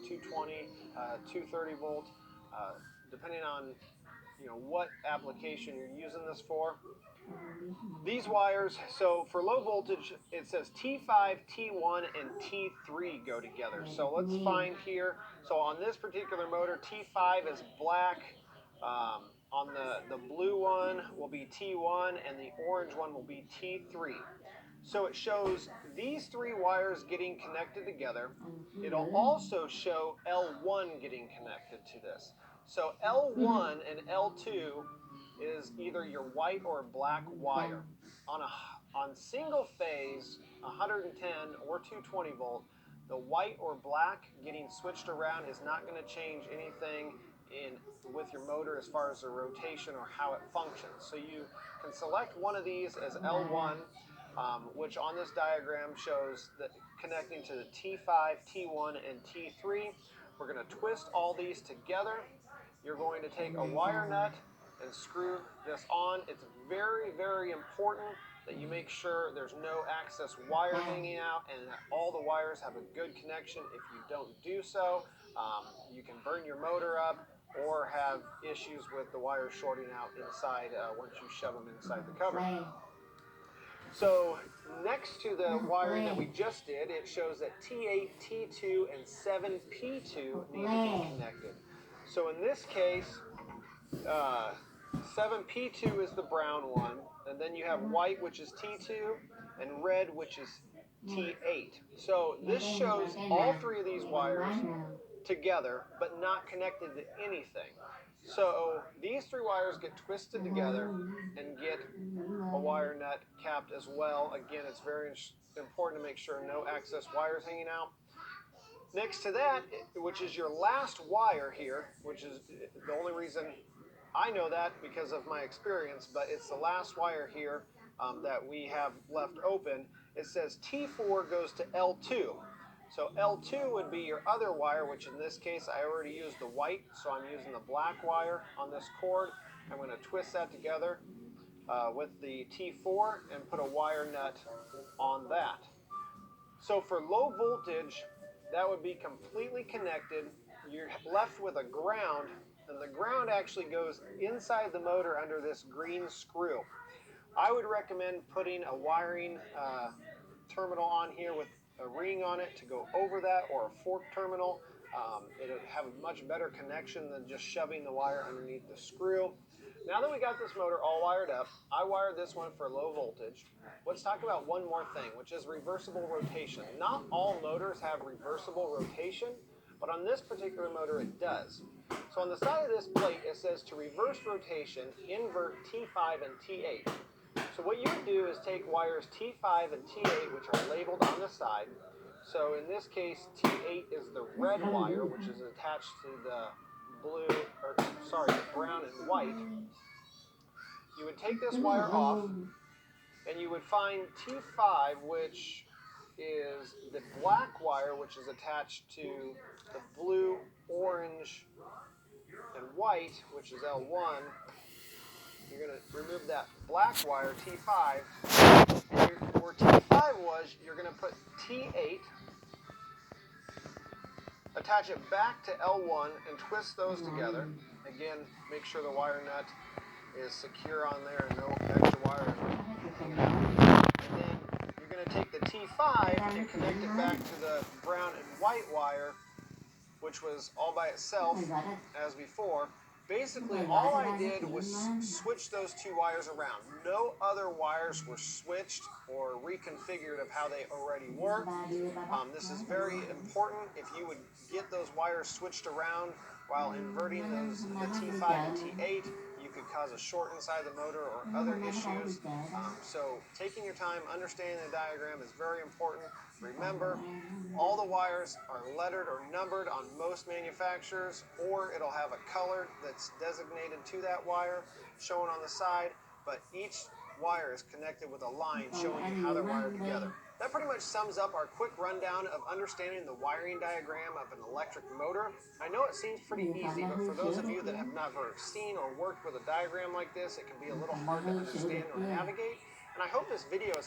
220, 230 volt, depending on what application you're using this for. These wires, so for low voltage, it says T5, T1, and T3 go together. So let's find here. So on this particular motor, T5 is black. On the blue one will be T1, and the orange one will be T3. So it shows these three wires getting connected together. It'll also show L1 getting connected to this. So L1 and L2 is either your white or black wire. On single phase 110 or 220 volt, the white or black getting switched around is not going to change anything with your motor as far as the rotation or how it functions. So you can select one of these as L1, which on this diagram shows that connecting to the T5, T1, and T3. We're going to twist all these together. You're going to take a wire nut and screw this on. It's very, very important that you make sure there's no excess wire hanging out and that all the wires have a good connection. If you don't do so, you can burn your motor up or have issues with the wires shorting out inside once you shove them inside the cover. So next to the wiring that we just did, it shows that T8, T2, and 7P2 need to be connected. So in this case, 7P2 is the brown one, and then you have white, which is T2, and red, which is T8. So this shows all three of these wires together, but not connected to anything. So these three wires get twisted together and get a wire nut capped as well. Again, it's very important to make sure no excess wires hanging out. Next to that, which is your last wire here, which is the only reason I know that because of my experience, but it's the last wire here that we have left open. It says T4 goes to L2. So L2 would be your other wire, which in this case I already used the white, so I'm using the black wire on this cord. I'm going to twist that together with the T4 and put a wire nut on that. So for low voltage, that would be completely connected. You're left with a ground, and the ground actually goes inside the motor under this green screw. I would recommend putting a wiring terminal on here with a ring on it to go over that, or a fork terminal. It'll have a much better connection than just shoving the wire underneath the screw. Now that we got this motor all wired up, I wired this one for low voltage. Let's talk about one more thing, which is reversible rotation. Not all motors have reversible rotation, but on this particular motor it does. So on the side of this plate it says to reverse rotation, invert T5 and T8. So what you would do is take wires T5 and T8, which are labeled on the side. So in this case, T8 is the red wire, which is attached to the the brown and white. You would take this wire off, and you would find T5, which is the black wire, which is attached to the blue, orange, and white, which is L1. You're going to remove that black wire, T5, and where T5 was, you're going to put T8, attach it back to L1, and twist those together. Again, make sure the wire nut is secure on there and no extra wire. And then you're going to take the T5 and connect it back to the brown and white wire, which was all by itself as before. Basically, all I did was switch those two wires around. No other wires were switched or reconfigured of how they already were. This is very important. If you would get those wires switched around while inverting the T5 and T8, you could cause a short inside the motor or other issues. So taking your time, understanding the diagram is very important. Remember, all the wires are lettered or numbered on most manufacturers, or it'll have a color that's designated to that wire shown on the side, but each wire is connected with a line showing you how they're wired together. That pretty much sums up our quick rundown of understanding the wiring diagram of an electric motor. I know it seems pretty easy, but for those of you that have never seen or worked with a diagram like this, it can be a little hard to understand or navigate. And I hope this video has helped